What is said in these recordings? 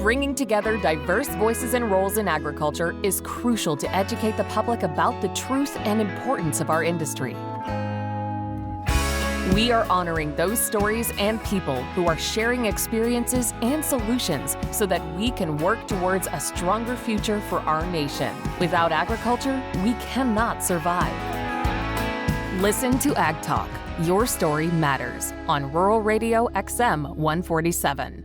Bringing together diverse voices and roles in agriculture is crucial to educate the public about the truth and importance of our industry. We are honoring those stories and people who are sharing experiences and solutions so that we can work towards a stronger future for our nation. Without agriculture, we cannot survive. Listen to AgTalk, Your Story Matters, on Rural Radio XM 147.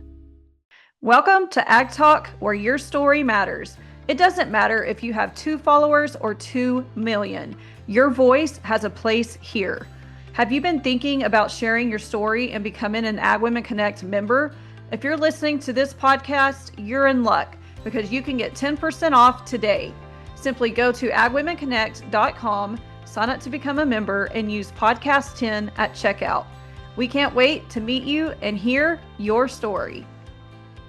Welcome to AgTalk, where your story matters. It doesn't matter if you have 2 followers or 2 million. Your voice has a place here. Have you been thinking about sharing your story and becoming an Ag Women Connect member? If you're listening to this podcast, you're in luck because you can get 10% off today. Simply go to agwomenconnect.com, sign up to become a member, and use podcast 10 at checkout. We can't wait to meet you and hear your story.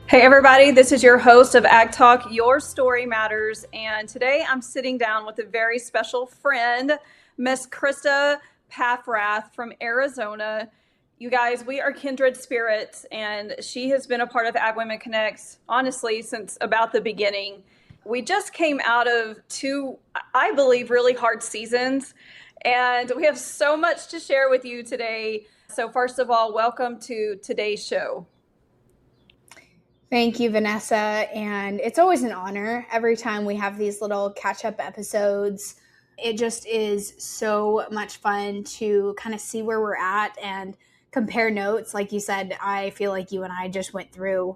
Hey everybody, this is your host of AgTalk, Your Story Matters, and today I'm sitting down with a very special friend, Miss Krysta Paffrath from Arizona. You guys, we are kindred spirits, and she has been a part of Ag Women Connect, honestly, since about the beginning. We just came out of 2, I believe, really hard seasons, and we have so much to share with you today. So first of all, welcome to today's show. Thank you, Venessa, and it's always an honor every time we have these little catch-up episodes. It just is so much fun to kind of see where we're at and compare notes. Like you said, I feel like you and I just went through,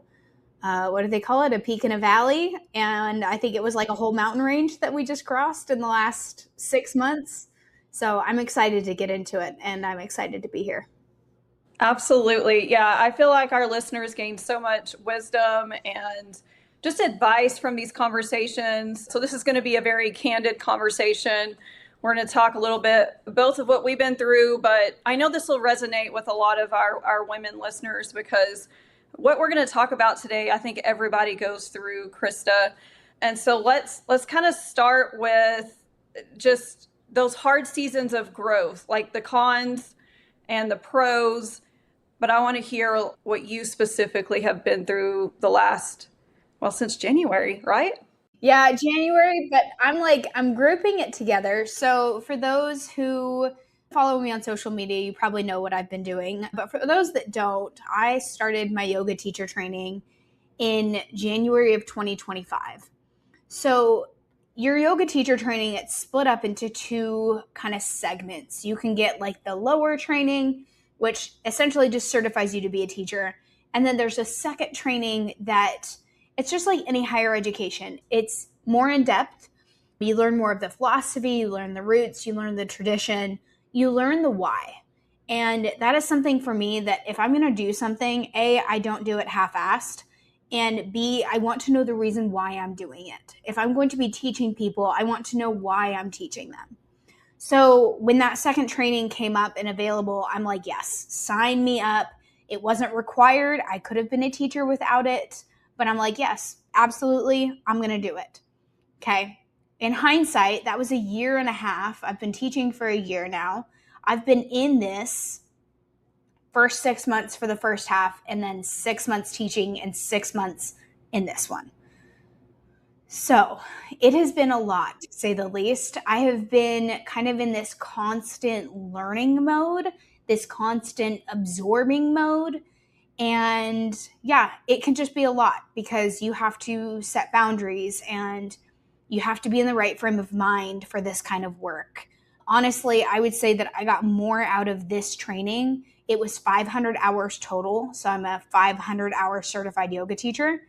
what do they call it? A peak and a valley. And I think it was like a whole mountain range that we just crossed in the last 6 months. So I'm excited to get into it, and I'm excited to be here. Absolutely. Yeah, I feel like our listeners gained so much wisdom and just advice from these conversations. So this is going to be a very candid conversation. We're going to talk a little bit both of what we've been through, but I know this will resonate with a lot of our women listeners because what we're going to talk about today, I think everybody goes through, Krysta. And so let's kind of start with just those hard seasons of growth, like the cons and the pros. But I want to hear what you specifically have been through the last, since January, right? Yeah, January, but I'm grouping it together. So for those who follow me on social media, you probably know what I've been doing. But for those that don't, I started my yoga teacher training in January of 2025. So your yoga teacher training, it's split up into 2 kind of segments. You can get like the lower training, which essentially just certifies you to be a teacher. And then there's a second training that it's just like any higher education. It's more in depth. You learn more of the philosophy, you learn the roots, you learn the tradition, you learn the why. And that is something for me that if I'm going to do something, A, I don't do it half-assed. And B, I want to know the reason why I'm doing it. If I'm going to be teaching people, I want to know why I'm teaching them. So when that second training came up and available, I'm like, yes, sign me up. It wasn't required. I could have been a teacher without it. But I'm like, yes, absolutely, I'm going to do it. Okay. In hindsight, that was 1.5 years. I've been teaching for 1 year now. I've been in this first 6 months for the first half, and then 6 months teaching and 6 months in this one. So it has been a lot, to say the least. I have been kind of in this constant learning mode, this constant absorbing mode. And yeah, it can just be a lot because you have to set boundaries and you have to be in the right frame of mind for this kind of work. Honestly, I would say that I got more out of this training. It was 500 hours total. So I'm a 500-hour certified yoga teacher.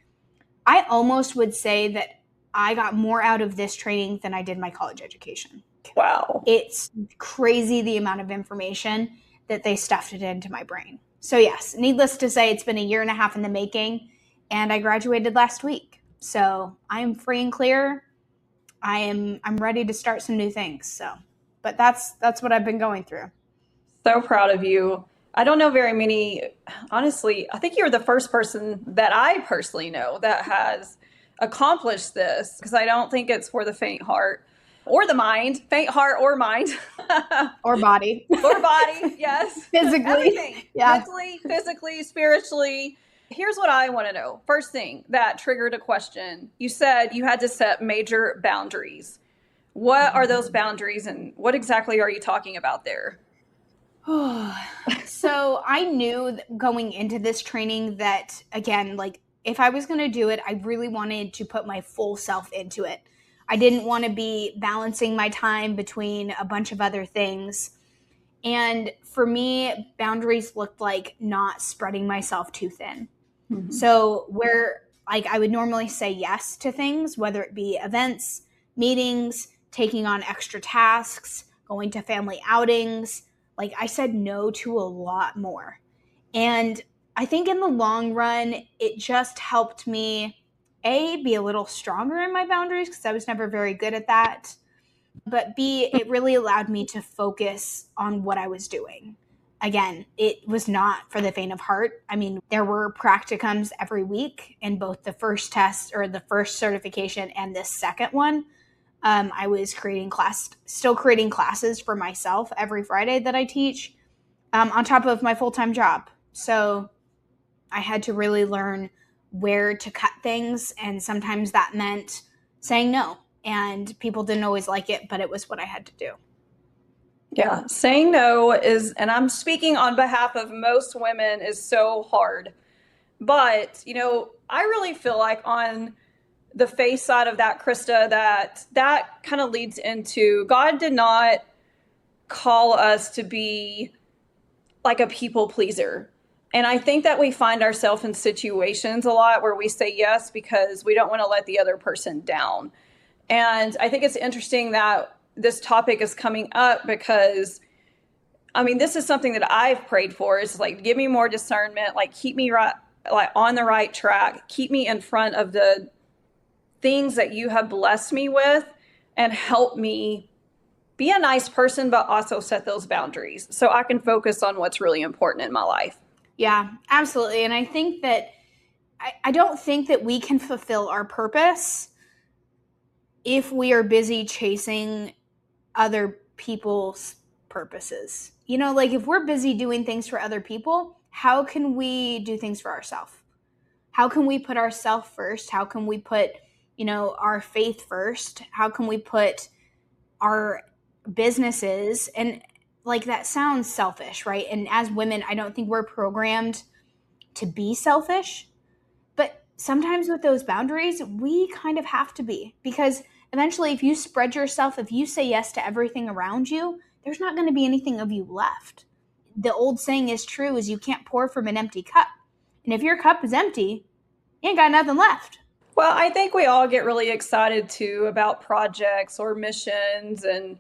I almost would say that I got more out of this training than I did my college education. Wow. It's crazy the amount of information that they stuffed it into my brain. So yes, needless to say, it's been 1.5 years in the making, and I graduated last week. So I am free and clear. I'm ready to start some new things. So, but that's what I've been going through. So proud of you. I don't know very many, honestly, I think you're the first person that I personally know that has accomplished this, because I don't think it's for the faint heart or the mind, faint heart or mind. Or body. Or body, yes. Physically. Everything. Yeah. Mentally, physically, spiritually. Here's what I want to know. First thing that triggered a question. You said you had to set major boundaries. What are those boundaries and what exactly are you talking about there? So I knew going into this training that, again, like if I was going to do it, I really wanted to put my full self into it. I didn't want to be balancing my time between a bunch of other things. And for me, boundaries looked like not spreading myself too thin. Mm-hmm. So where like I would normally say yes to things, whether it be events, meetings, taking on extra tasks, going to family outings, like I said no to a lot more. And I think in the long run, it just helped me, A, be a little stronger in my boundaries because I was never very good at that. But B, it really allowed me to focus on what I was doing. Again, it was not for the faint of heart. I mean, there were practicums every week in both the first test or the first certification and this second one. I was still creating classes for myself every Friday that I teach on top of my full-time job. So I had to really learn where to cut things. And sometimes that meant saying no. And people didn't always like it, but it was what I had to do. Yeah, saying no is, and I'm speaking on behalf of most women, is so hard. But, I really feel like on the face side of that, Krysta, that kind of leads into God did not call us to be like a people pleaser. And I think that we find ourselves in situations a lot where we say yes because we don't want to let the other person down. And I think it's interesting that this topic is coming up because, this is something that I've prayed for is like, give me more discernment, like keep me right, like on the right track, keep me in front of the things that you have blessed me with and help me be a nice person, but also set those boundaries so I can focus on what's really important in my life. Yeah, absolutely. And I think that I don't think that we can fulfill our purpose if we are busy chasing other people's purposes. Like if we're busy doing things for other people, how can we do things for ourselves? How can we put ourselves first? How can we put, our faith first? How can we put our businesses? And like that sounds selfish, right? And as women, I don't think we're programmed to be selfish. But sometimes with those boundaries, we kind of have to be, because eventually if you spread yourself, if you say yes to everything around you, there's not going to be anything of you left. The old saying is true, is you can't pour from an empty cup. And if your cup is empty, you ain't got nothing left. Well, I think we all get really excited too about projects or missions and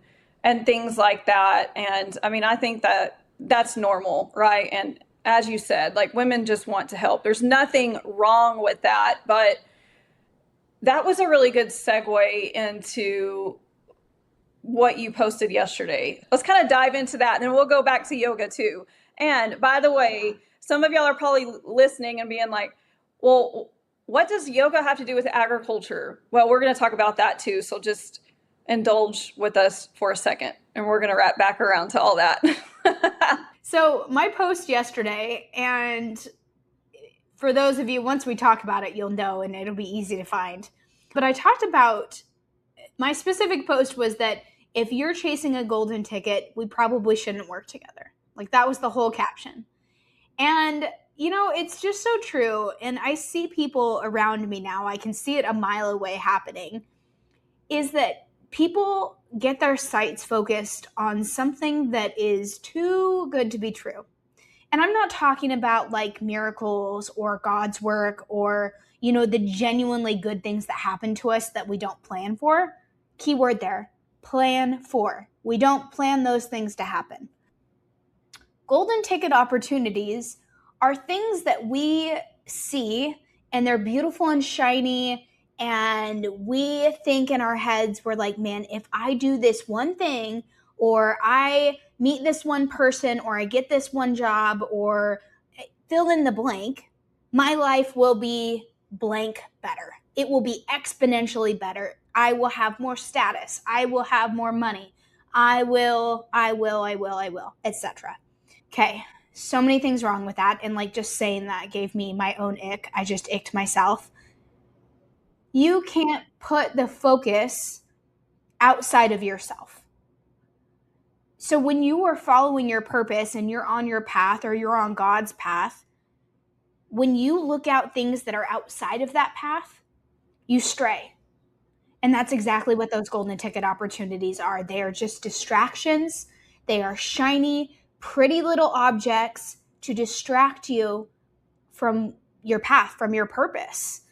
things like that. And I think that that's normal, right? And as you said, like women just want to help. There's nothing wrong with that, but that was a really good segue into what you posted yesterday. Let's kind of dive into that and then we'll go back to yoga too. And by the way, some of y'all are probably listening and being like, well, what does yoga have to do with agriculture? Well, we're going to talk about that too. So just indulge with us for a second and we're going to wrap back around to all that. So my post yesterday, and for those of you, once we talk about it, you'll know, and it'll be easy to find. But I talked about, my specific post was that if you're chasing a golden ticket, we probably shouldn't work together. Like that was the whole caption. And, it's just so true. And I see people around me now, I can see it a mile away happening, is that people get their sights focused on something that is too good to be true. And I'm not talking about like miracles or God's work or, the genuinely good things that happen to us that we don't plan for. Keyword there, plan for. We don't plan those things to happen. Golden ticket opportunities are things that we see and they're beautiful and shiny. And we think in our heads, we're like, man, if I do this one thing, or I meet this one person, or I get this one job, or fill in the blank, my life will be blank better. It will be exponentially better. I will have more status. I will have more money. I will, etc. Okay, so many things wrong with that. And like just saying that gave me my own ick. I just icked myself. You can't put the focus outside of yourself. So when you are following your purpose and you're on your path or you're on God's path, when you look out things that are outside of that path, you stray. And that's exactly what those golden ticket opportunities are. They are just distractions. They are shiny, pretty little objects to distract you from your path, from your purpose.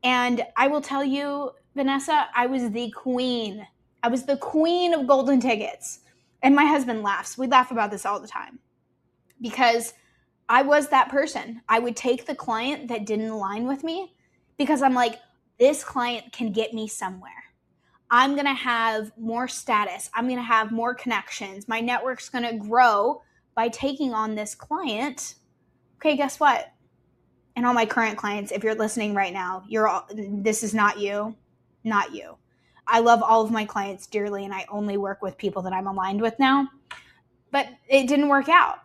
And I will tell you, Venessa, I was the queen. I was the queen of golden tickets. And my husband laughs. We laugh about this all the time because I was that person. I would take the client that didn't align with me because I'm like, this client can get me somewhere. I'm going to have more status. I'm going to have more connections. My network's going to grow by taking on this client. Okay, guess what? And all my current clients, if you're listening right now, this is not you, not you. I love all of my clients dearly, and I only work with people that I'm aligned with now. But it didn't work out.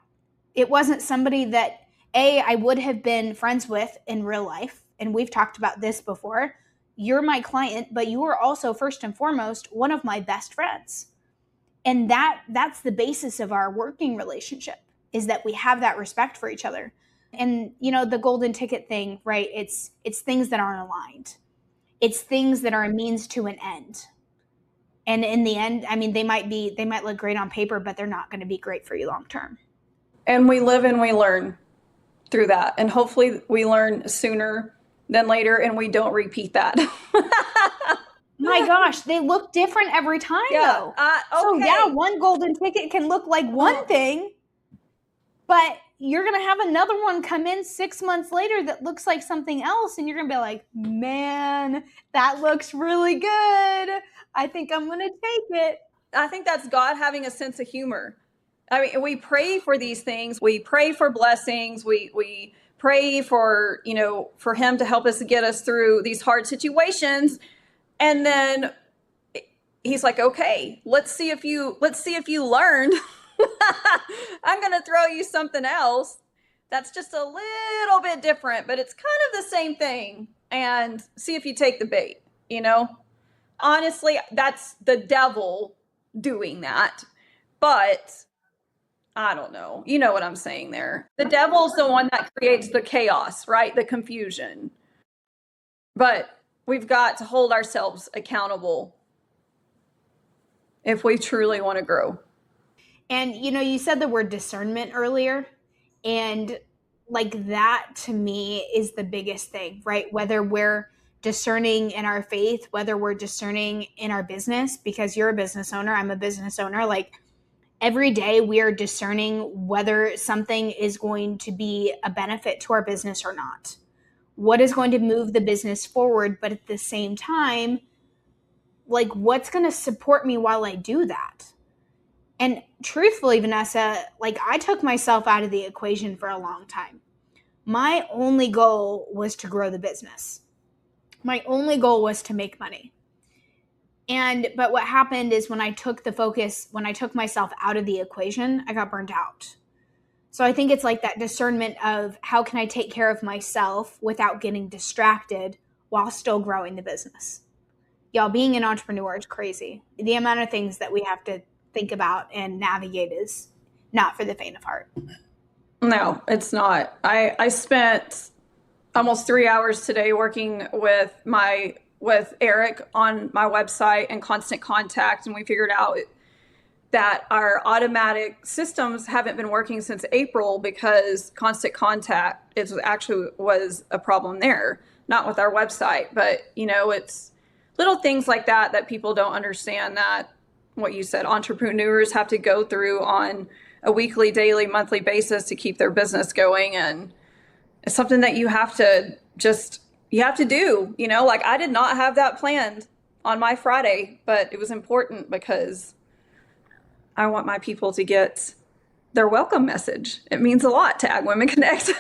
It wasn't somebody that, I would have been friends with in real life. And we've talked about this before. You're my client, but you are also, first and foremost, one of my best friends. And that's the basis of our working relationship, is that we have that respect for each other. And, the golden ticket thing, right? It's things that aren't aligned. It's things that are a means to an end. And in the end, they might look great on paper, but they're not going to be great for you long term. And we live and we learn through that. And hopefully we learn sooner than later and we don't repeat that. My gosh, they look different every time though. Okay. So yeah, one golden ticket can look like one thing, but you're going to have another one come in 6 months later that looks like something else. And you're going to be like, man, that looks really good. I think I'm going to take it. I think that's God having a sense of humor. We pray for these things. We pray for blessings. We pray for, for him to help us get us through these hard situations. And then he's like, okay, let's see if you learned. I'm going to throw you something else that's just a little bit different, but it's kind of the same thing, and see if you take the bait, Honestly, that's the devil doing that. But I don't know. You know what I'm saying there. The devil's the one that creates the chaos, right? The confusion. But we've got to hold ourselves accountable if we truly want to grow. And, you said the word discernment earlier, and like that to me is the biggest thing, right? Whether we're discerning in our faith, whether we're discerning in our business, because you're a business owner, I'm a business owner, like every day we are discerning whether something is going to be a benefit to our business or not. What is going to move the business forward, but at the same time, like what's going to support me while I do that? And truthfully, Venessa, like I took myself out of the equation for a long time. My only goal was to grow the business. My only goal was to make money. But what happened is when I took myself out of the equation, I got burnt out. So I think it's like that discernment of how can I take care of myself without getting distracted while still growing the business. Y'all, being an entrepreneur is crazy. The amount of things that we have to think about and navigate is not for the faint of heart. No, it's not. I spent almost 3 hours today working with Eric on my website and Constant Contact, and we figured out that our automatic systems haven't been working since April because Constant Contact was a problem there, not with our website. But it's little things like that people don't understand, that what you said, entrepreneurs have to go through on a weekly, daily, monthly basis to keep their business going. And it's something that you have to do, like I did not have that planned on my Friday, but it was important because I want my people to get their welcome message. It means a lot to Ag Women Connect.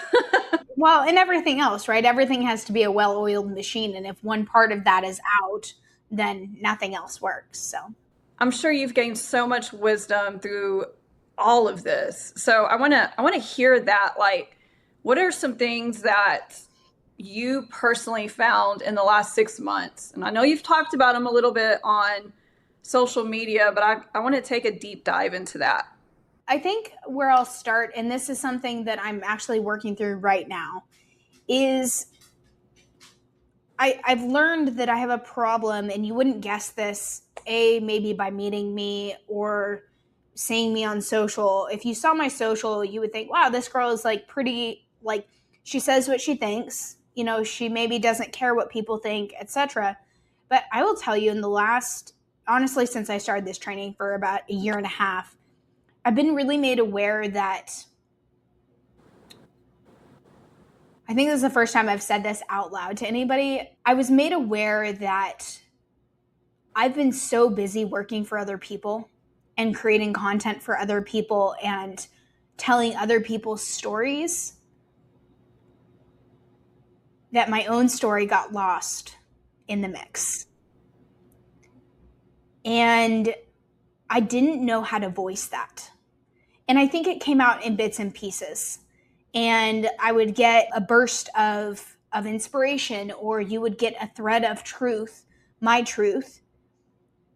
Well, and everything else, right? Everything has to be a well-oiled machine. And if one part of that is out, then nothing else works. So I'm sure you've gained so much wisdom through all of this. So I want to hear that. Like, what are some things that you personally found in the last 6 months? And I know you've talked about them a little bit on social media, but I want to take a deep dive into that. I think where I'll start, and this is something that I'm actually working through right now, is I've learned that I have a problem, and you wouldn't guess this, maybe by meeting me or seeing me on social. If you saw my social, you would think, wow, this girl is like pretty, like she says what she thinks, you know, she maybe doesn't care what people think, etc. But I will tell you, in the last, honestly, since I started this training for about a year and a half, I've been really made aware that, I think this is the first time I've said this out loud to anybody. I was made aware that I've been so busy working for other people and creating content for other people and telling other people's stories that my own story got lost in the mix. And I didn't know how to voice that. And I think it came out in bits and pieces. And I would get a burst of inspiration, or you would get a thread of truth, my truth.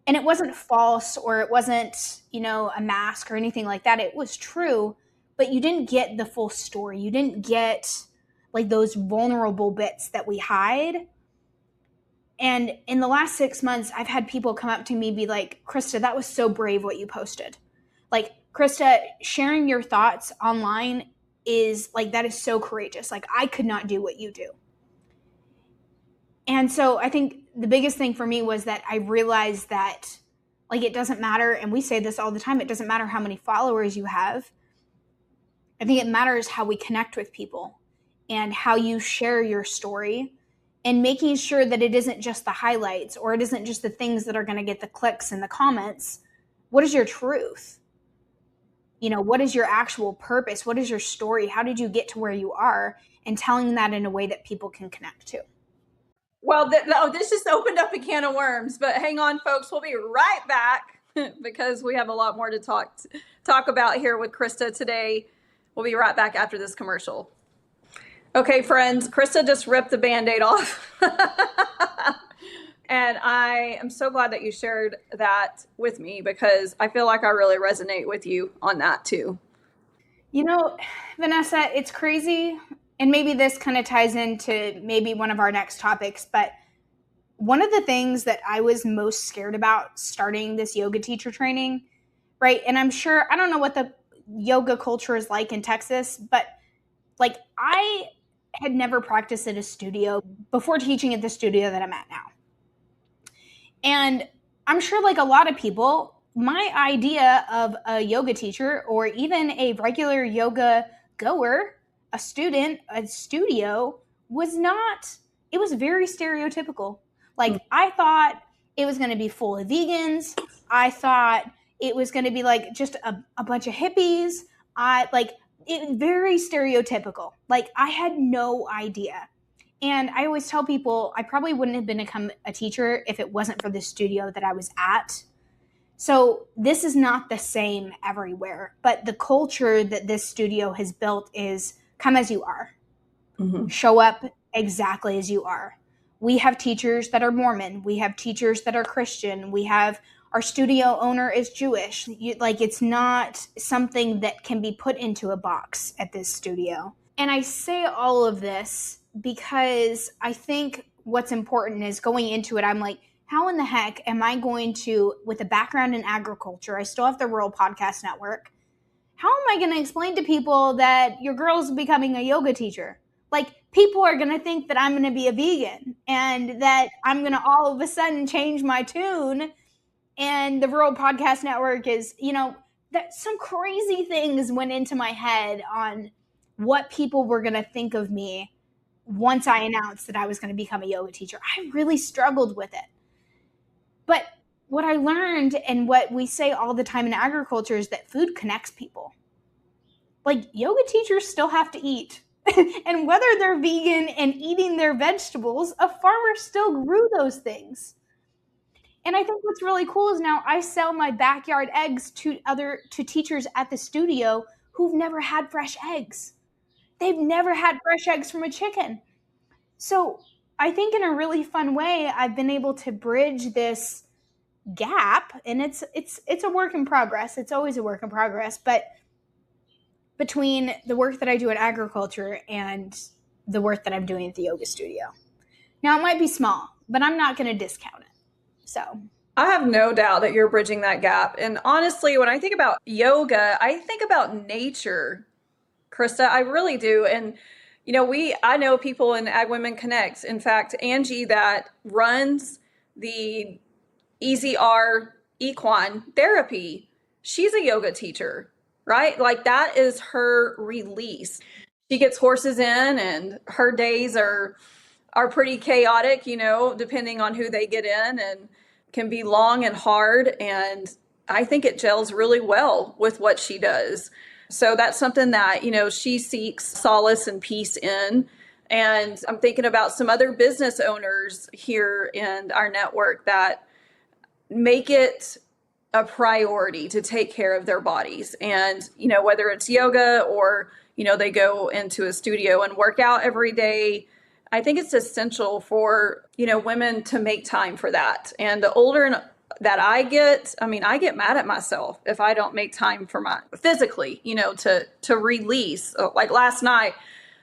And it wasn't false, or it wasn't, you know, a mask or anything like that. It was true, but you didn't get the full story. You didn't get like those vulnerable bits that we hide. And in the last 6 months, I've had people come up to me, be like, Krysta, that was so brave what you posted. Like, Krysta, sharing your thoughts online is like, that is so courageous. Like, I could not do what you do. And so I think the biggest thing for me was that I realized that, like, it doesn't matter, and we say this all the time, it doesn't matter how many followers you have. I think it matters how we connect with people and how you share your story, and making sure that it isn't just the highlights, or it isn't just the things that are going to get the clicks and the comments. What is your truth? You know, what is your actual purpose? What is your story? How did you get to where you are? And telling that in a way that people can connect to. Well, this just opened up a can of worms, but hang on, folks. We'll be right back because we have a lot more to talk about here with Krysta today. We'll be right back after this commercial. Okay, friends, Krysta just ripped the Band-Aid off. And I am so glad that you shared that with me, because I feel like I really resonate with you on that too. You know, Venessa, it's crazy. And maybe this kind of ties into maybe one of our next topics, but one of the things that I was most scared about starting this yoga teacher training, right? And I'm sure, I don't know what the yoga culture is like in Texas, but like, I had never practiced at a studio before teaching at the studio that I'm at now. And I'm sure, like a lot of people, my idea of a yoga teacher, or even a regular yoga goer, a student, a studio, was not, it was very stereotypical. Like, I thought it was going to be full of vegans. I thought it was going to be like just a bunch of hippies. It was very stereotypical. Like, I had no idea. And I always tell people I probably wouldn't have become a teacher if it wasn't for the studio that I was at. So this is not the same everywhere, but the culture that this studio has built is come as you are. Mm-hmm. Show up exactly as you are. We have teachers that are Mormon. We have teachers that are Christian. We have, our studio owner is Jewish. It's not something that can be put into a box at this studio. And I say all of this because I think what's important is going into it, I'm like, how in the heck am I going to, with a background in agriculture, I still have the Rural Podcast Network, how am I going to explain to people that your girl's becoming a yoga teacher? Like, people are going to think that I'm going to be a vegan and that I'm going to all of a sudden change my tune. And the Rural Podcast Network is, that some crazy things went into my head on what people were going to think of me once I announced that I was going to become a yoga teacher. I really struggled with it. But what I learned, and what we say all the time in agriculture, is that food connects people. Like, yoga teachers still have to eat. And whether they're vegan and eating their vegetables, a farmer still grew those things. And I think what's really cool is now I sell my backyard eggs to teachers at the studio who've never had fresh eggs. They've never had fresh eggs from a chicken. So I think in a really fun way, I've been able to bridge this gap, and it's a work in progress. It's always a work in progress, but between the work that I do in agriculture and the work that I'm doing at the yoga studio. Now, it might be small, but I'm not going to discount it. So I have no doubt that you're bridging that gap. And honestly, when I think about yoga, I think about nature, Krysta. I really do. And I know people in Ag Women Connect. In fact, Angie that runs the EZR Equine Therapy, she's a yoga teacher, right? Like that is her release. She gets horses in and her days are pretty chaotic, depending on who they get in, and can be long and hard. And I think it gels really well with what she does. So that's something that, she seeks solace and peace in. And I'm thinking about some other business owners here in our network that make it a priority to take care of their bodies. And, whether it's yoga or, they go into a studio and work out every day, I think it's essential for, women to make time for that. And the older that I get mad at myself if I don't make time for my physically, to release. Like last night,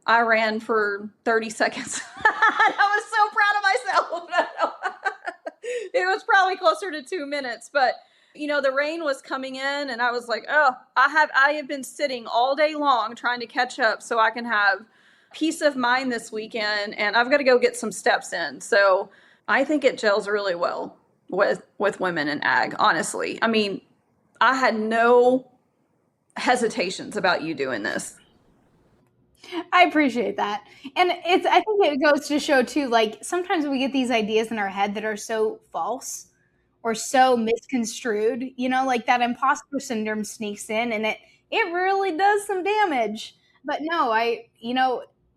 I ran for 30 seconds. I was so proud of myself. It was probably closer to 2 minutes, but the rain was coming in and I was like, oh, I have been sitting all day long trying to catch up so I can have peace of mind this weekend, and I've got to go get some steps in. So I think it gels really well with women in ag, honestly. I mean, I had no hesitations about you doing this. I appreciate that. And I think it goes to show too, like sometimes we get these ideas in our head that are so false or so misconstrued, like that imposter syndrome sneaks in and it really does some damage. But no,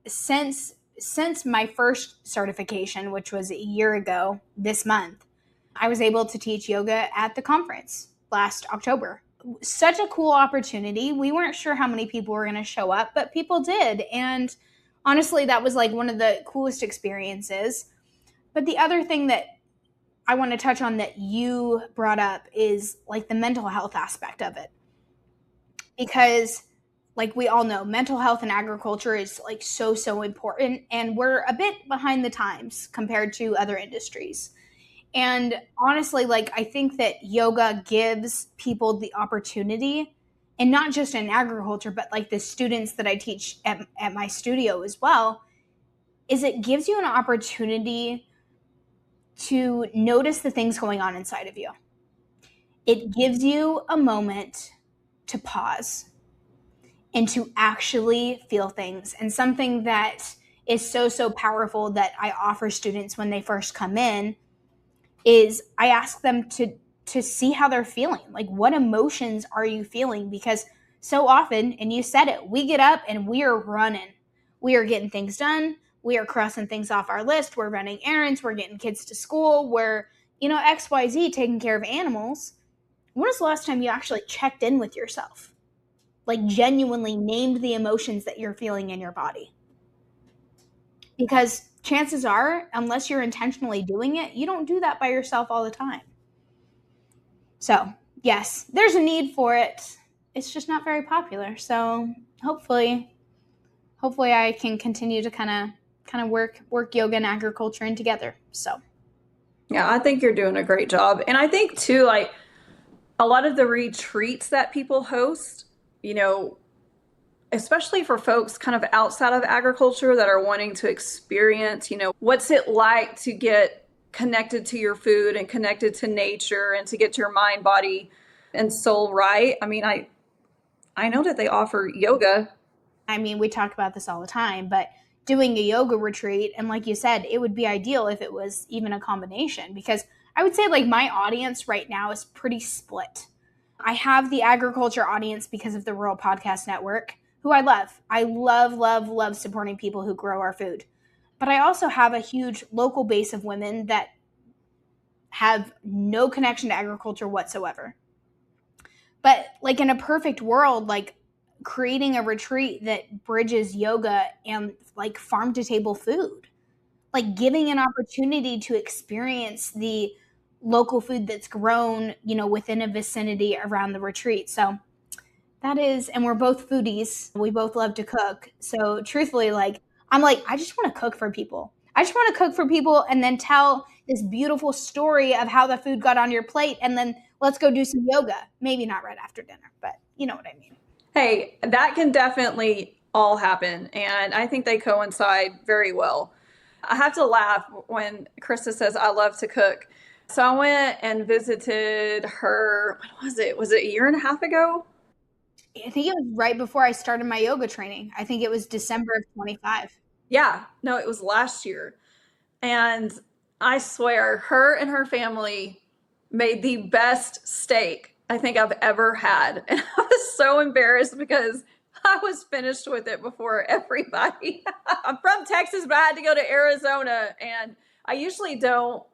since my first certification, which was a year ago this month, I was able to teach yoga at the conference last October. Such a cool opportunity. We weren't sure how many people were going to show up, but people did. And honestly, that was like one of the coolest experiences. But the other thing that I want to touch on that you brought up is like the mental health aspect of it. Because like we all know, mental health in agriculture is like so important. And we're a bit behind the times compared to other industries. And honestly, like I think that yoga gives people the opportunity, and not just in agriculture, but like the students that I teach at my studio as well, is it gives you an opportunity to notice the things going on inside of you. It gives you a moment to pause and to actually feel things. And something that is so powerful that I offer students when they first come in is I ask them to see how they're feeling. Like, what emotions are you feeling? Because so often, and you said it, we get up and we are running. We are getting things done. We are crossing things off our list. We're running errands. We're getting kids to school. We're, XYZ, taking care of animals. When was the last time you actually checked in with yourself? Like genuinely named the emotions that you're feeling in your body? Because chances are, unless you're intentionally doing it, you don't do that by yourself all the time. So yes, there's a need for it. It's just not very popular. So hopefully I can continue to kind of work yoga and agriculture in together. So yeah, I think you're doing a great job. And I think too, like a lot of the retreats that people host, especially for folks kind of outside of agriculture that are wanting to experience, what's it like to get connected to your food and connected to nature and to get your mind, body, and soul right. I mean, I know that they offer yoga. I mean, we talk about this all the time, but doing a yoga retreat, and like you said, it would be ideal if it was even a combination, because I would say like my audience right now is pretty split. I have the agriculture audience because of the Rural Podcast Network, who I love. I love supporting people who grow our food. But I also have a huge local base of women that have no connection to agriculture whatsoever. But like in a perfect world, like creating a retreat that bridges yoga and like farm to table food, like giving an opportunity to experience the local food that's grown, within a vicinity around the retreat. So that is, and we're both foodies. We both love to cook. So truthfully, like, I'm like, I just want to cook for people. I just want to cook for people and then tell this beautiful story of how the food got on your plate. And then let's go do some yoga. Maybe not right after dinner, but you know what I mean. Hey, that can definitely all happen. And I think they coincide very well. I have to laugh when Krysta says, I love to cook. So I went and visited her, when was it? Was it a year and a half ago? I think it was right before I started my yoga training. I think it was December of 25. Yeah, no, it was last year. And I swear, her and her family made the best steak I think I've ever had. And I was so embarrassed because I was finished with it before everybody. I'm from Texas, but I had to go to Arizona. And I usually don't.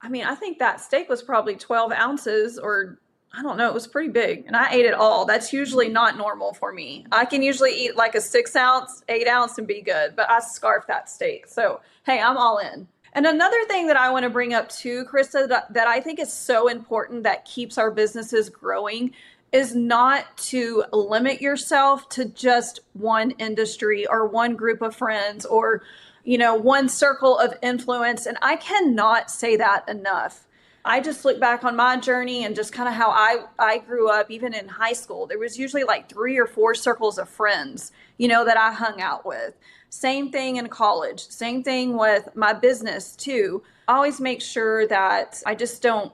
I mean, I think that steak was probably 12 ounces or I don't know. It was pretty big and I ate it all. That's usually not normal for me. I can usually eat like a 6 ounce, 8 ounce and be good, but I scarfed that steak. So, hey, I'm all in. And another thing that I want to bring up too, Krysta, that I think is so important that keeps our businesses growing is not to limit yourself to just one industry or one group of friends or, one circle of influence. And I cannot say that enough. I just look back on my journey and just kind of how I grew up, even in high school. There was usually like 3 or 4 circles of friends, that I hung out with. Same thing in college. Same thing with my business too. I always make sure that I just don't,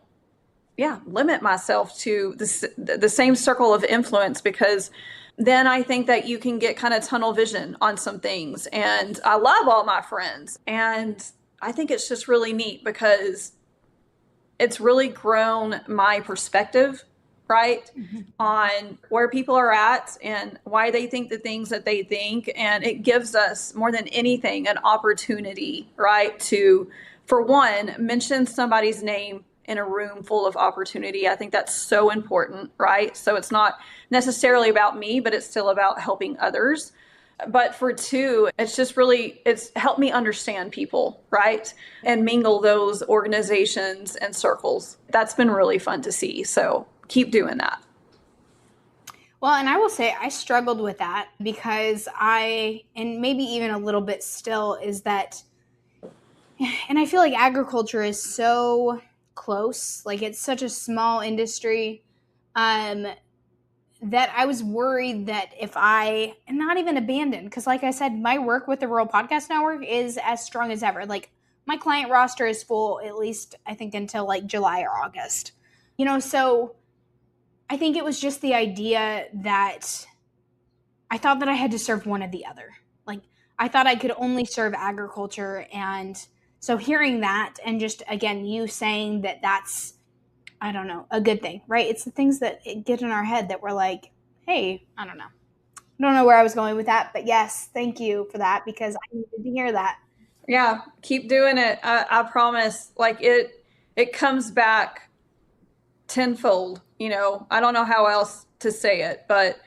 limit myself to the same circle of influence, because then I think that you can get kind of tunnel vision on some things. And I love all my friends. And I think it's just really neat because it's really grown my perspective, right, on where people are at and why they think the things that they think. And it gives us more than anything an opportunity, right, to, for one, mention somebody's name in a room full of opportunity. I think that's so important, right? So it's not necessarily about me, but it's still about helping others. But for 2, it's helped me understand people, right? And mingle those organizations and circles. That's been really fun to see. So keep doing that. Well, and I will say I struggled with that because and maybe even a little bit still, is that, and I feel like agriculture is so close, like it's such a small industry, that I was worried that if and not even abandoned, because like I said, my work with the Rural Podcast Network is as strong as ever. Like my client roster is full, at least I think until like July or August. So I think it was just the idea that I thought that I had to serve one or the other. Like I thought I could only serve agriculture. And so hearing that, and just again, you saying that that's, I don't know, a good thing, right? It's the things that get in our head that we're like, hey, I don't know. I don't know where I was going with that, but yes, thank you for that, because I needed to hear that. Yeah, keep doing it. I promise. Like it comes back tenfold. I don't know how else to say it, but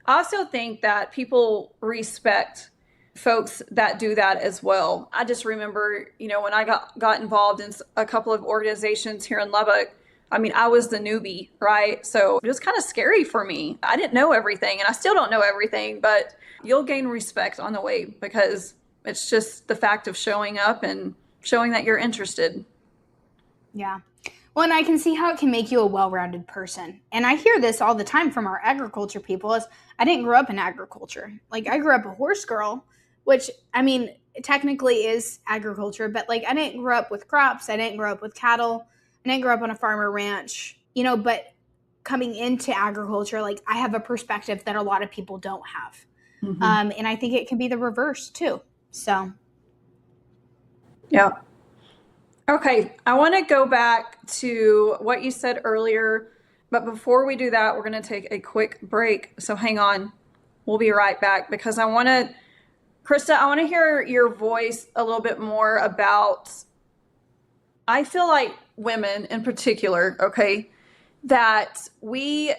I also think that people respect folks that do that as well. I just remember, when I got involved in a couple of organizations here in Lubbock, I mean, I was the newbie, right? So it was kind of scary for me. I didn't know everything, and I still don't know everything, but you'll gain respect on the way because it's just the fact of showing up and showing that you're interested. Yeah. Well, and I can see how it can make you a well-rounded person. And I hear this all the time from our agriculture people is, I didn't grow up in agriculture. Like I grew up a horse girl, which I mean, technically is agriculture, but like I didn't grow up with crops. I didn't grow up with cattle. I didn't grow up on a farm or ranch, but coming into agriculture, like I have a perspective that a lot of people don't have. And I think it can be the reverse too. So. Yeah. Okay. I want to go back to what you said earlier, but before we do that, we're going to take a quick break. So hang on. We'll be right back because Krysta, I want to hear your voice a little bit more about I feel like women in particular, okay, that we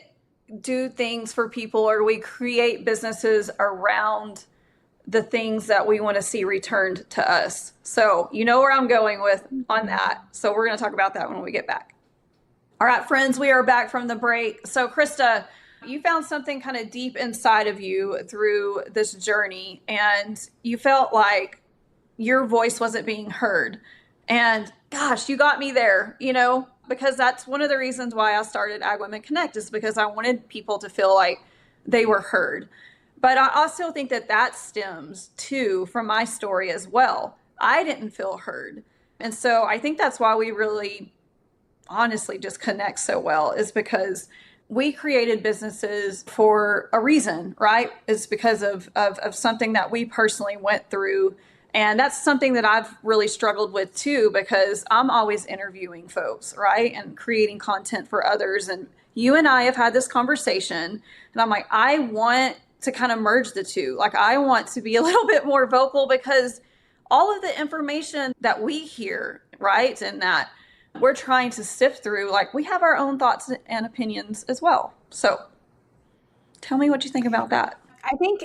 do things for people or we create businesses around the things that we want to see returned to us. So, you know where I'm going with on that. So, we're going to talk about that when we get back. All right, friends, we are back from the break. So, Krysta, you found something kind of deep inside of you through this journey, and you felt like your voice wasn't being heard. And gosh, you got me there, because that's one of the reasons why I started Ag Women Connect, is because I wanted people to feel like they were heard. But I also think that stems too from my story as well. I didn't feel heard. And so I think that's why we really honestly just connect so well, is because we created businesses for a reason, right? It's because of something that we personally went through. And that's something that I've really struggled with too, because I'm always interviewing folks, right? And creating content for others. And you and I have had this conversation, and I'm like, I want to kind of merge the two. Like, I want to be a little bit more vocal, because all of the information that we hear, right, and that we're trying to sift through, like, we have our own thoughts and opinions as well. So tell me what you think about that. I think,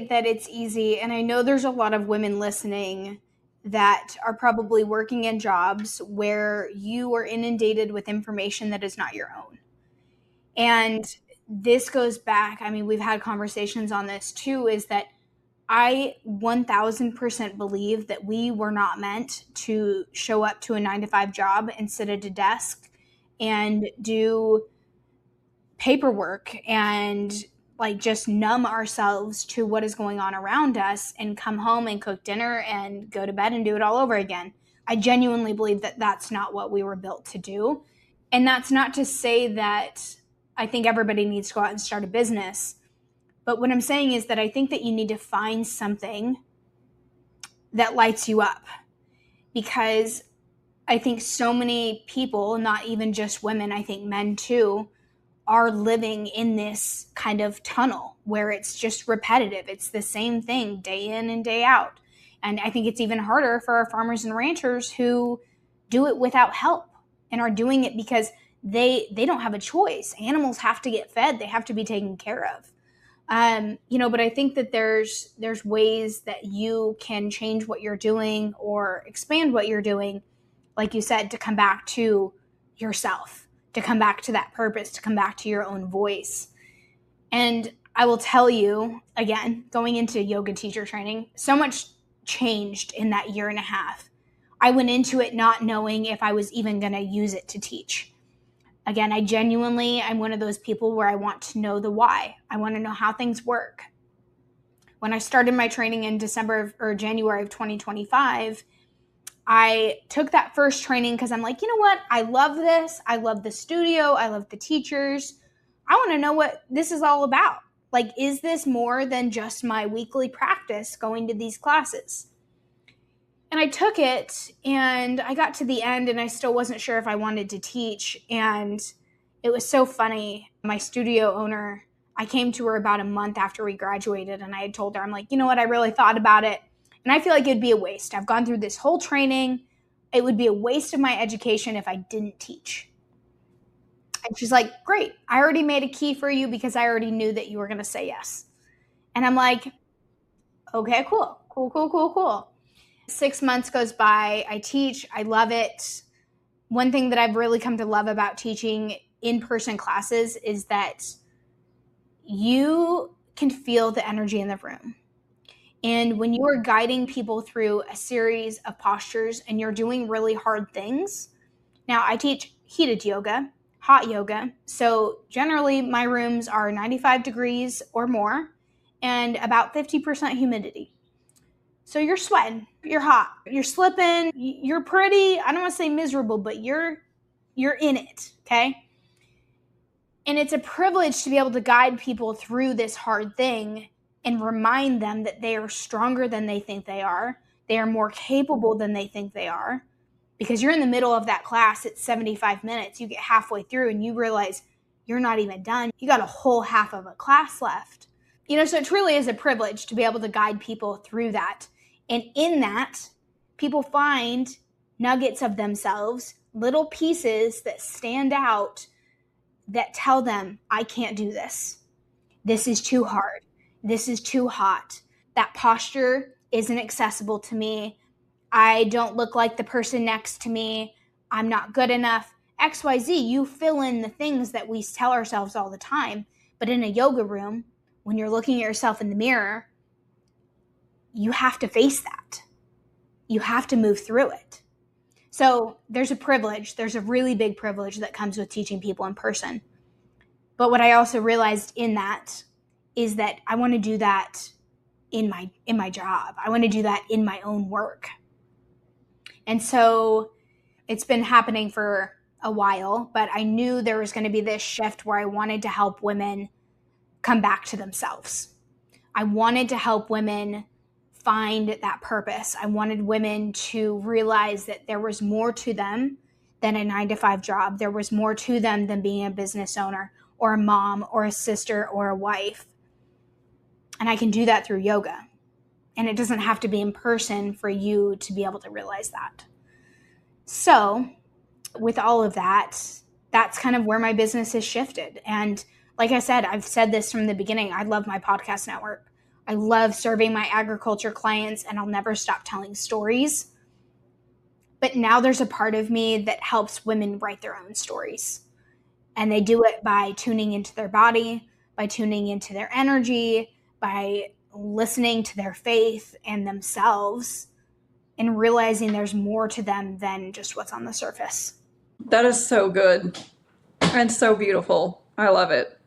that it's easy, and I know there's a lot of women listening that are probably working in jobs where you are inundated with information that is not your own. And this goes back, I mean, we've had conversations on this too, is that I 1000% believe that we were not meant to show up to a 9-to-5 job and sit at a desk and do paperwork and like just numb ourselves to what is going on around us and come home and cook dinner and go to bed and do it all over again. I genuinely believe that that's not what we were built to do. And that's not to say that I think everybody needs to go out and start a business. But what I'm saying is that I think that you need to find something that lights you up, because I think so many people, not even just women, I think men too, are living in this kind of tunnel where it's just repetitive. It's the same thing day in and day out. And I think it's even harder for our farmers and ranchers who do it without help and are doing it because they don't have a choice. Animals have to get fed. They have to be taken care of. But I think that there's ways that you can change what you're doing or expand what you're doing, like you said, to come back to yourself, to come back to that purpose, to come back to your own voice. And I will tell you, again, going into yoga teacher training, so much changed in that year and a half. I went into it not knowing if I was even going to use it to teach. Again, I'm one of those people where I want to know the why. I want to know how things work. When I started my training in January of 2025, I took that first training because I'm like, you know what? I love this. I love the studio. I love the teachers. I want to know what this is all about. Like, is this more than just my weekly practice going to these classes? And I took it, and I got to the end, and I still wasn't sure if I wanted to teach. And it was so funny. My studio owner, I came to her about a month after we graduated, and I had told her, I'm like, you know what? I really thought about it, and I feel like it'd be a waste. I've gone through this whole training. It would be a waste of my education if I didn't teach. And she's like, great. I already made a key for you because I already knew that you were going to say yes. And I'm like, okay, cool. 6 months goes by. I teach. I love it. One thing that I've really come to love about teaching in-person classes is that you can feel the energy in the room. And when you are guiding people through a series of postures and you're doing really hard things, now I teach heated yoga, hot yoga. So generally my rooms are 95 degrees or more and about 50% humidity. So you're sweating, you're hot, you're slipping, you're pretty, I don't want to say miserable, but you're in it, okay? And it's a privilege to be able to guide people through this hard thing and remind them that they are stronger than they think they are more capable than they think they are. Because you're in the middle of that class, it's 75 minutes, you get halfway through and you realize you're not even done. You got a whole half of a class left. So it truly is a privilege to be able to guide people through that. And in that, people find nuggets of themselves, little pieces that stand out that tell them, I can't do this. This is too hard. This is too hot. That posture isn't accessible to me. I don't look like the person next to me. I'm not good enough. XYZ, you fill in the things that we tell ourselves all the time. But in a yoga room, when you're looking at yourself in the mirror, you have to face that. You have to move through it. So there's a privilege. There's a really big privilege that comes with teaching people in person. But what I also realized in that is that I want to do that in my job. I want to do that in my own work. And so it's been happening for a while, but I knew there was going to be this shift where I wanted to help women come back to themselves. I wanted to help women find that purpose. I wanted women to realize that there was more to them than a 9-to-5 job. There was more to them than being a business owner or a mom or a sister or a wife. And I can do that through yoga. And it doesn't have to be in person for you to be able to realize that. So with all of that, that's kind of where my business has shifted. And like I said, I've said this from the beginning, I love my podcast network. I love serving my agriculture clients, and I'll never stop telling stories. But now there's a part of me that helps women write their own stories. And they do it by tuning into their body, by tuning into their energy, by listening to their faith and themselves, and realizing there's more to them than just what's on the surface. That is so good and so beautiful. I love it.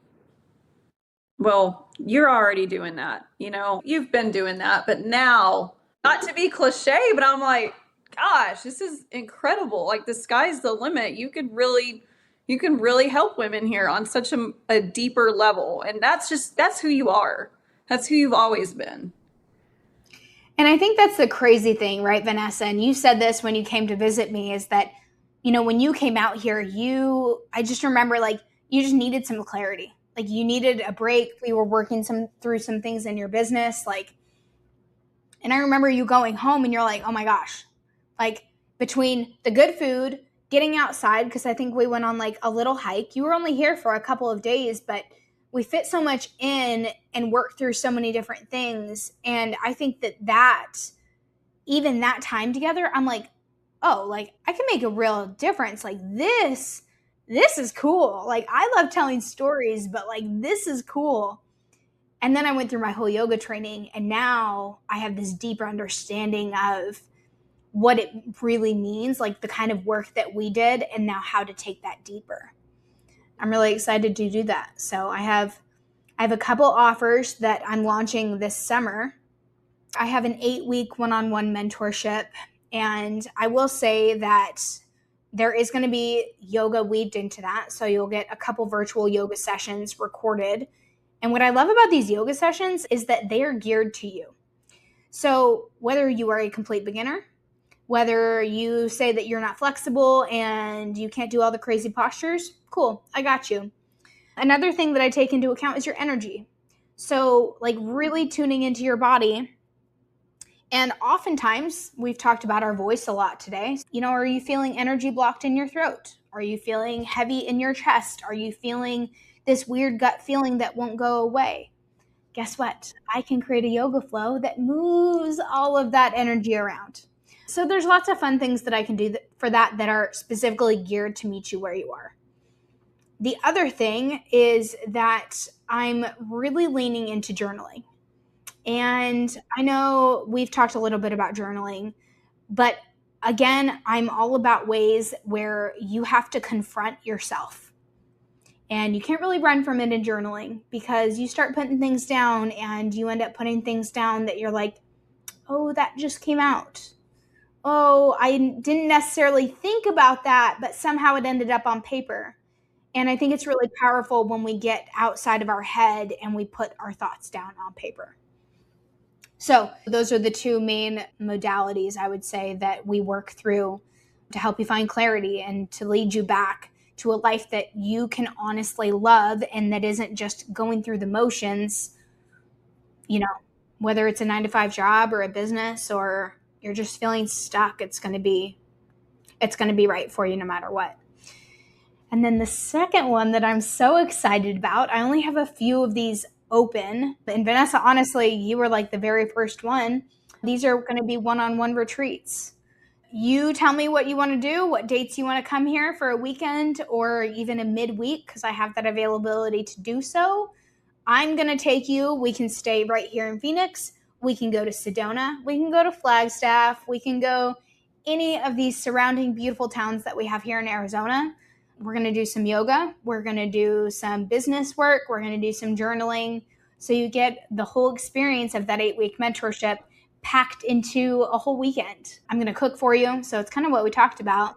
Well, you're already doing that. You've been doing that, but now, not to be cliche, but I'm like, gosh, this is incredible. Like, the sky's the limit. You can really help women here on such a deeper level. And that's who you are. That's who you've always been. And I think that's the crazy thing, right, Venessa? And you said this when you came to visit me, is that, when you came out here, I just remember, like, you just needed some clarity. Like, you needed a break. We were working through some things in your business. And I remember you going home and you're like, oh my gosh, like, between the good food, getting outside, because I think we went on like a little hike. You were only here for a couple of days, but we fit so much in and worked through so many different things. And I think that even that time together, I'm like, oh, like, I can make a real difference. Like, this is cool. Like, I love telling stories, but like, this is cool. And then I went through my whole yoga training, and now I have this deeper understanding of what it really means, like the kind of work that we did, and now how to take that deeper. I'm really excited to do that. So I have a couple offers that I'm launching this summer. I have an 8-week one-on-one mentorship, and I will say that there is going to be yoga weaved into that. So you'll get a couple virtual yoga sessions recorded. And what I love about these yoga sessions is that they are geared to you. So whether you are a complete beginner, whether you say that you're not flexible and you can't do all the crazy postures, cool, I got you. Another thing that I take into account is your energy. So like really tuning into your body. And oftentimes, we've talked about our voice a lot today. Are you feeling energy blocked in your throat? Are you feeling heavy in your chest? Are you feeling this weird gut feeling that won't go away? Guess what? I can create a yoga flow that moves all of that energy around. So there's lots of fun things that I can do for that are specifically geared to meet you where you are. The other thing is that I'm really leaning into journaling. And I know we've talked a little bit about journaling, but again, I'm all about ways where you have to confront yourself. And you can't really run from it in journaling, because you start putting things down and you end up putting things down that you're like, oh, that just came out. Oh, I didn't necessarily think about that, but somehow it ended up on paper. And I think it's really powerful when we get outside of our head and we put our thoughts down on paper. So those are the two main modalities, I would say, that we work through to help you find clarity and to lead you back to a life that you can honestly love, and that isn't just going through the motions, whether it's a 9-to-5 job or a business, or you're just feeling stuck. It's going to be it's going to be right for you no matter what. And then the second one that I'm so excited about, I only have a few of these open. And Venessa, honestly, you were like the very first one. These are going to be one-on-one retreats. You tell me what you want to do, what dates you want to come here for a weekend or even a midweek, because I have that availability to do so. I'm going to take you. We can stay right here in Phoenix. We can go to Sedona. We can go to Flagstaff. We can go any of these surrounding beautiful towns that we have here in Arizona. We're going to do some yoga. We're going to do some business work. We're going to do some journaling. So you get the whole experience of that 8-week mentorship packed into a whole weekend. I'm going to cook for you. So it's kind of what we talked about.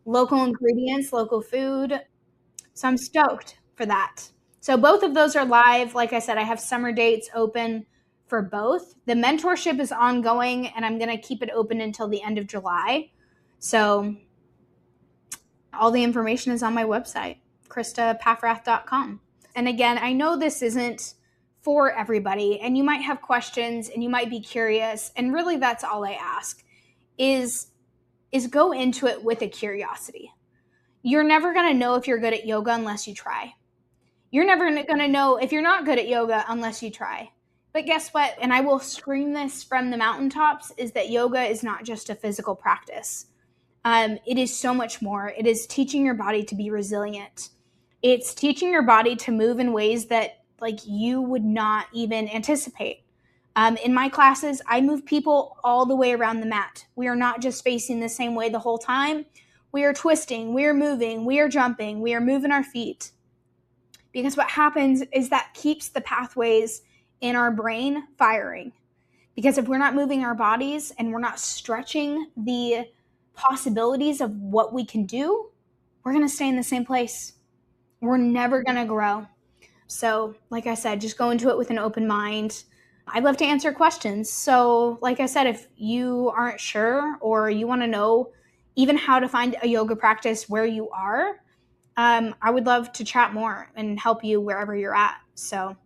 Local ingredients, local food. So I'm stoked for that. So both of those are live. Like I said, I have summer dates open for both. The mentorship is ongoing, and I'm going to keep it open until the end of July. So all the information is on my website, KrystaPaffrath.com. And again, I know this isn't for everybody, and you might have questions and you might be curious. And really that's all I ask is go into it with a curiosity. You're never going to know if you're good at yoga unless you try. You're never going to know if you're not good at yoga unless you try. But guess what? And I will scream this from the mountaintops, is that yoga is not just a physical practice. It is so much more. It is teaching your body to be resilient. It's teaching your body to move in ways that like you would not even anticipate. In my classes, I move people all the way around the mat. We are not just facing the same way the whole time. We are twisting, we are moving, we are jumping, we are moving our feet. Because what happens is that keeps the pathways in our brain firing. Because if we're not moving our bodies and we're not stretching the possibilities of what we can do, we're going to stay in the same place. We're never going to grow. So, like I said, just go into it with an open mind. I'd love to answer questions. So, like I said, if you aren't sure or you want to know even how to find a yoga practice where you are, I would love to chat more and help you wherever you're at. So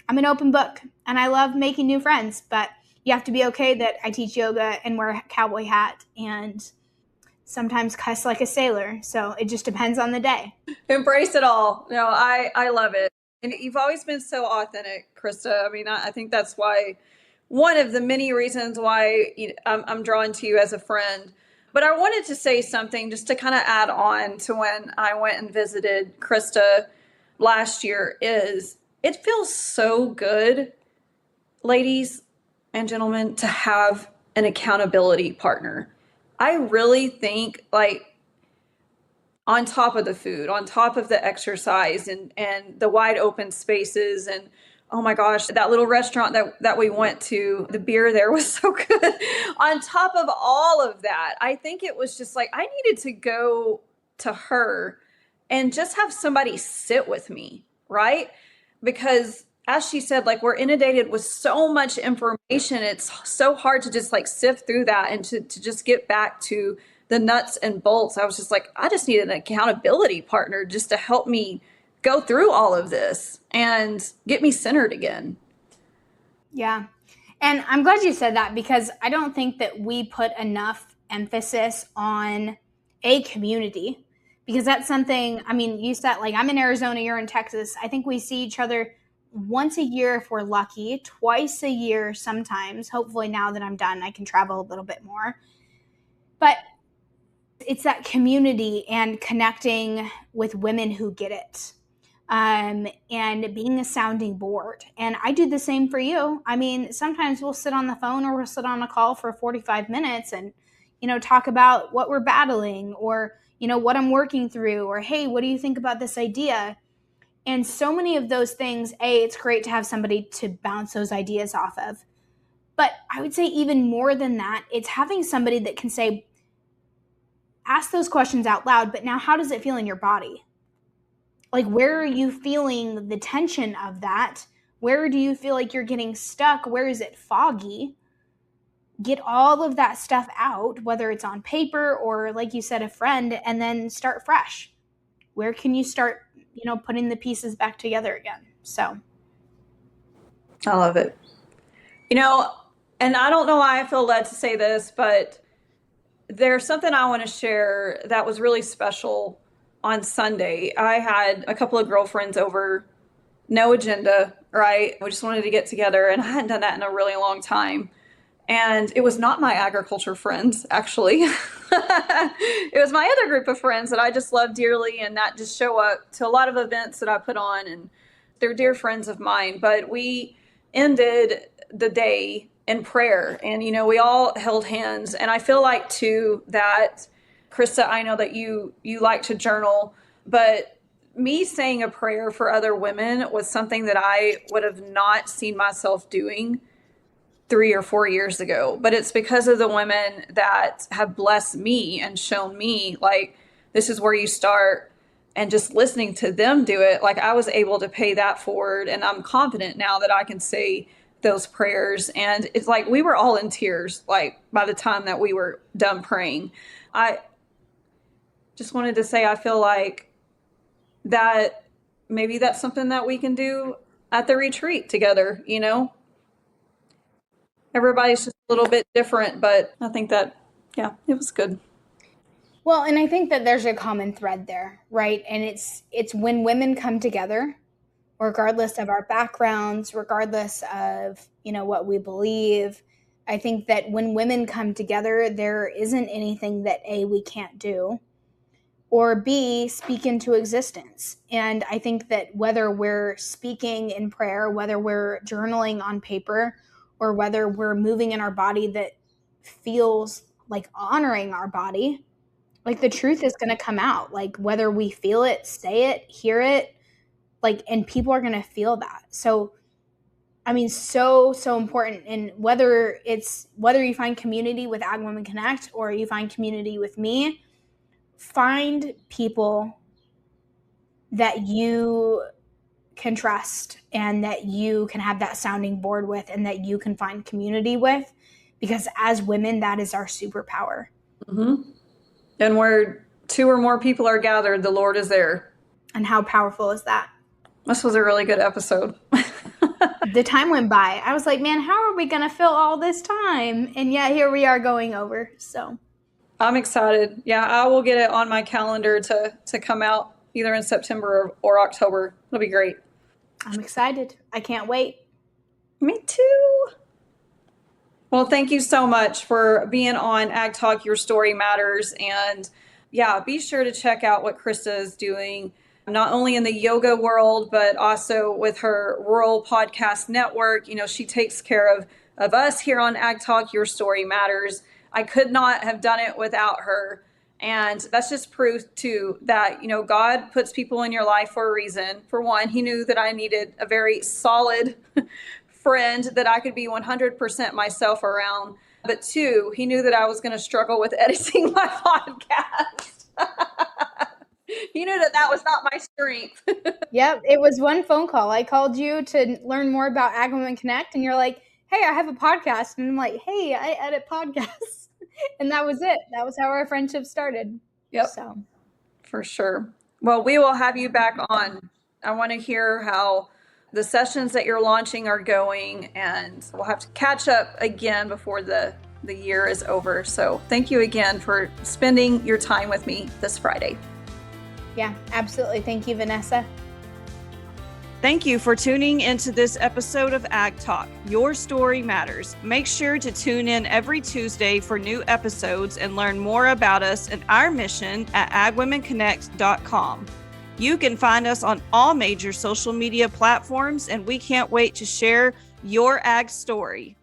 I'm an open book and I love making new friends, but you have to be okay that I teach yoga and wear a cowboy hat and sometimes cuss like a sailor. So it just depends on the day. Embrace it all. No, I love it. And you've always been so authentic, Krysta. I mean, I think that's why, one of the many reasons why I'm drawn to you as a friend. But I wanted to say something just to kind of add on to when I went and visited Krysta last year is it feels so good, ladies and gentlemen, to have an accountability partner. I really think like on top of the food, on top of the exercise and the wide open spaces and oh my gosh, that little restaurant that we went to, the beer there was so good. On top of all of that, I think it was just like I needed to go to her and just have somebody sit with me, right? Because as she said, like we're inundated with so much information. It's so hard to just like sift through that and to just get back to the nuts and bolts. I was just like, I just need an accountability partner just to help me go through all of this and get me centered again. Yeah. And I'm glad you said that because I don't think that we put enough emphasis on a community because that's something, I mean, you said like I'm in Arizona, you're in Texas. I think we see each other once a year if we're lucky, twice a year sometimes. Hopefully now that I'm done, I can travel a little bit more. But it's that community and connecting with women who get it. And being a sounding board. And I do the same for you. I mean, sometimes we'll sit on the phone or we'll sit on a call for 45 minutes and, talk about what we're battling or, what I'm working through or, hey, what do you think about this idea? And so many of those things, it's great to have somebody to bounce those ideas off of. But I would say even more than that, it's having somebody that can say, ask those questions out loud, but now how does it feel in your body? Like, where are you feeling the tension of that? Where do you feel like you're getting stuck? Where is it foggy? Get all of that stuff out, whether it's on paper or, like you said, a friend, and then start fresh. Where can you start, putting the pieces back together again? So. I love it. And I don't know why I feel led to say this, but there's something I want to share that was really special on Sunday. I had a couple of girlfriends over, no agenda, right? We just wanted to get together, and I hadn't done that in a really long time. And it was not my agriculture friends, actually. It was my other group of friends that I just love dearly and that just show up to a lot of events that I put on, and they're dear friends of mine. But we ended the day in prayer, and, we all held hands. And I feel like too that, Krysta, I know that you like to journal, but me saying a prayer for other women was something that I would have not seen myself doing 3 or 4 years ago. But it's because of the women that have blessed me and shown me, like, this is where you start. And just listening to them do it, like, I was able to pay that forward. And I'm confident now that I can say those prayers. And it's like we were all in tears, like, by the time that we were done praying. I just wanted to say, I feel like that maybe that's something that we can do at the retreat together, Everybody's just a little bit different, but I think that, yeah, it was good. Well, and I think that there's a common thread there, right? And it's when women come together, regardless of our backgrounds, regardless of, what we believe. I think that when women come together, there isn't anything that A, we can't do, or B, speak into existence. And I think that whether we're speaking in prayer, whether we're journaling on paper, or whether we're moving in our body that feels like honoring our body, like, the truth is going to come out. Like, whether we feel it, say it, hear it, like, and people are going to feel that. So, I mean, so important. And whether you find community with Ag Women Connect or you find community with me, find people that you can trust and that you can have that sounding board with and that you can find community with, because as women, that is our superpower. Mm-hmm. And where 2 or more people are gathered, the Lord is there. And how powerful is that? This was a really good episode. The time went by. I was like, man, how are we going to fill all this time? And yet here we are going over. So I'm excited. Yeah, I will get it on my calendar to come out either in September or October. It'll be great. I'm excited. I can't wait. Me too. Well, thank you so much for being on AgTalk, Your Story Matters. And yeah, be sure to check out what Krysta is doing, not only in the yoga world, but also with her rural podcast network. She takes care of us here on AgTalk, Your Story Matters. I could not have done it without her. And that's just proof too that, God puts people in your life for a reason. For one, he knew that I needed a very solid friend that I could be 100% myself around. But 2, he knew that I was going to struggle with editing my podcast. He knew that was not my strength. Yep. It was one phone call. I called you to learn more about Ag Women Connect, and you're like, hey, I have a podcast. And I'm like, hey, I edit podcasts. And that was it. That was how our friendship started. Yep. So, for sure. Well, we will have you back on. I want to hear how the sessions that you're launching are going, and we'll have to catch up again before the year is over. So thank you again for spending your time with me this Friday. Yeah, absolutely. Thank you, Venessa. Thank you for tuning into this episode of AgTalk. Your story matters. Make sure to tune in every Tuesday for new episodes and learn more about us and our mission at agwomenconnect.com. You can find us on all major social media platforms, and we can't wait to share your ag story.